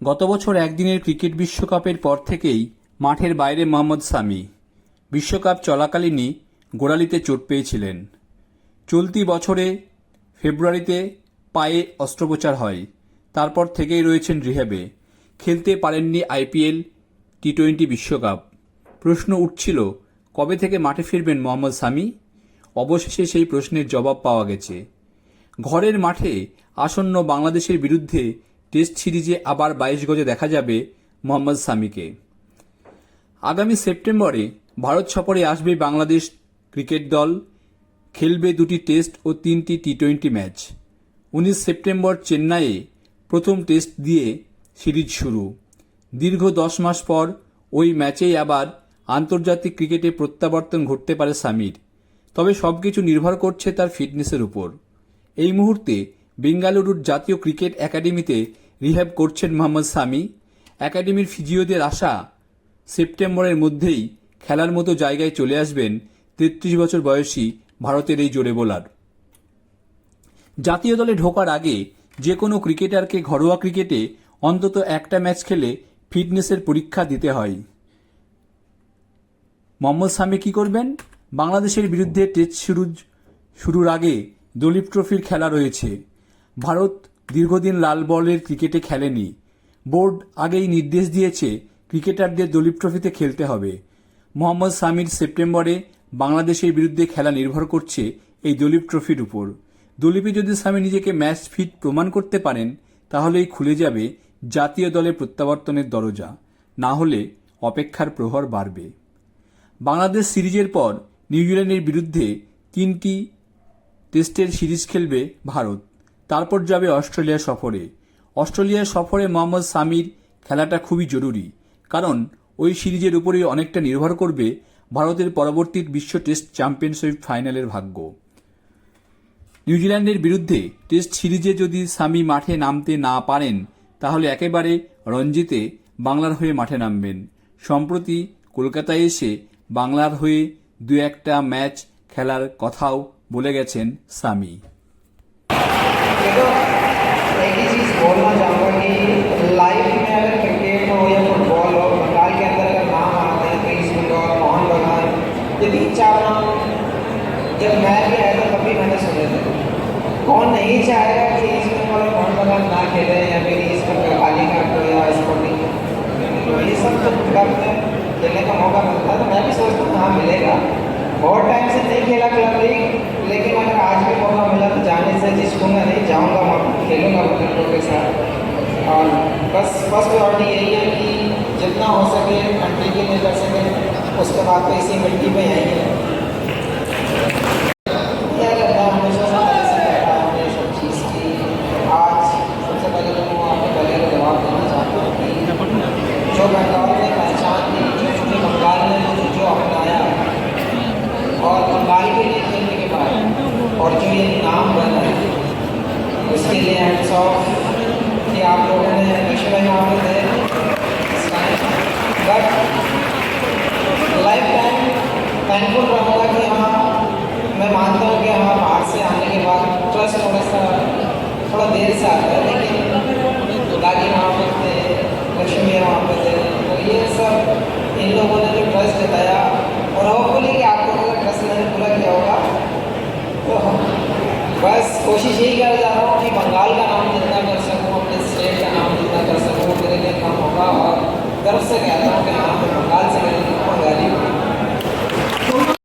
গত বছর একদিনের ক্রিকেট বিশ্বকাপের পর থেকেই মাঠের বাইরে মোহাম্মদ সামি। বিশ্বকাপ চলাকালীনই গোড়ালিতে চোট পেয়েছিলেন। চলতি বছরে ফেব্রুয়ারিতে পায়ে অস্ত্রোপচার হয়। তারপর থেকেই রয়েছেন রিহ্যাবে। খেলতে পারেননি আইপিএল, টি-20 বিশ্বকাপ। প্রশ্ন উঠছিল কবে থেকে মাঠে ফিরবেন মোহাম্মদ সামি। অবশেষে সেই প্রশ্নের জবাব পাওয়া গেছে। ঘরের মাঠে আসন্ন বাংলাদেশের বিরুদ্ধে টেস্ট সিরিজে আবার 22 গজে দেখা যাবে মোহাম্মদ সামিকে। আগামী সেপ্টেম্বরে ভারত সফরে আসবে বাংলাদেশ ক্রিকেট দল। খেলবে 2টি টেস্ট ও 3টি টি-20 ম্যাচ। 19 সেপ্টেম্বর চেন্নাইয়ে প্রথম টেস্ট দিয়ে সিরিজ শুরু। দীর্ঘ 10 মাস পর ওই ম্যাচেই আবার আন্তর্জাতিক ক্রিকেটে প্রত্যাবর্তন ঘটতে পারে সামির। তবে সবকিছু নির্ভর করছে তার ফিটনেসের উপর। এই মুহূর্তে বেঙ্গালুরুর জাতীয় ক্রিকেট একাডেমিতে রিহ্যাব করছেন মোহাম্মদ সামি। একাডেমির ফিজিওদের আশা সেপ্টেম্বরের মধ্যেই খেলার মতো জায়গায় চলে আসবেন 33 বছর বয়সী ভারতের এই জোরে বোলার। জাতীয় দলে ঢোকার আগে যে কোনো ক্রিকেটারকে ঘরোয়া ক্রিকেটে অন্তত একটা ম্যাচ খেলে ফিটনেসের পরীক্ষা দিতে হয়। মোহাম্মদ সামি কি করবেন? বাংলাদেশের বিরুদ্ধে টেস্ট শুরুর আগে দলীপ ট্রফির খেলা রয়েছে। ভারত দীর্ঘদিন লাল বলের ক্রিকেটে খেলেনি। বোর্ড আগেই নির্দেশ দিয়েছে ক্রিকেটারদের দলীপ ট্রফিতে খেলতে হবে। মোহাম্মদ সামির সেপ্টেম্বরে বাংলাদেশের বিরুদ্ধে খেলা নির্ভর করছে এই দলীপ ট্রফির উপর। দলীপে যদি সামি নিজেকে ম্যাচ ফিট প্রমাণ করতে পারেন তাহলেই খুলে যাবে জাতীয় দলে প্রত্যাবর্তনের দরজা। না হলে অপেক্ষার প্রহর বাড়বে। বাংলাদেশ সিরিজের পর নিউজিল্যান্ডের বিরুদ্ধে 3টি টেস্টের সিরিজ খেলবে ভারত। তারপর যাবে অস্ট্রেলিয়া সফরে। অস্ট্রেলিয়া সফরে মোহাম্মদ সামির খেলাটা খুবই জরুরি, কারণ ওই সিরিজের উপরেই অনেকটা নির্ভর করবে ভারতের পরবর্তী বিশ্ব টেস্ট চ্যাম্পিয়নশিপ ফাইনালের ভাগ্য। নিউজিল্যান্ডের বিরুদ্ধে টেস্ট সিরিজে যদি সামি মাঠে নামতে না পারেন তাহলে একেবারে রঞ্জিতে বাংলার হয়ে মাঠে নামবেন। সম্প্রতি কলকাতায় এসে বাংলার হয়ে 2-1টা ম্যাচ খেলার কথাও বলে গেছেন সামি। एक ही चीज़ बोलना चाहूँगा कि लाइफ में अगर क्रिकेट हो या फुटबॉल हो, बंगाल के अंदर अगर नाम आते हैं तो ईस्ट बंगाल, मोहन बगान, ये 3-4 नाम जब मैं भी आया था तब भी मैंने सुने थे। कौन नहीं चाहेगा कि ईस्ट बंगाल और मोहन बगान ना खेले या फिर ईस्ट बंगाल कालीघाट हो या स्पोर्टिंग, तो ये सब जब क्लब में खेलने का मौका मिलता है तो मैं भी सोचता हूँ हाँ मिलेगा। बहुत टाइम से नहीं खेला क्लब लीग, लेकिन अगर आज भी मौका मिला तो जाने से झिझकूंगा नहीं, जाऊंगा, खेलूंगा बच्चों के साथ। और बस फर्स्ट प्रायोरिटी यही है कि जितना हो सके कंट्री के लिए कर सके, उसके बाद तो इसी मिट्टी पे आएंगे। क्या करता है हमेशा से ऐसे करता है ये सब चीज़ की। आज सबसे पहले तो मैं आपको पहले का जवाब देना चाहता हूँ कि जो बंगाल ने पहचान दी, जो बंगाल ने जो अपनाया और बंगाल के लिए खेलने के बाद और जो ये नाम बना है उसके लिए हैंड्स ऑफ कि आप लोगों ने विश्व यहाँ पे थे बट लाइफ टाइम थैंकफुल रहूँगा कि हाँ मैं मानता हूँ कि हाँ बाहर से आने के बाद ट्रस्ट थोड़ा देर से आता है, लेकिन दादी वहाँ पे थे, लक्ष्मी वहाँ पे थे, तो ये सब इन लोगों ने जो ट्रस्ट जताया और होपफुली कि आप लोगों का ट्रस्ट मैंने पूरा किया होगा। तो बस कोशिश यही कर जा रहा हूँ कि बंगाल का नाम जितना कर सकूँ, अपने स्टेट का नाम जितना कर सकूँ, मेरे लिए काम होगा और गर्व से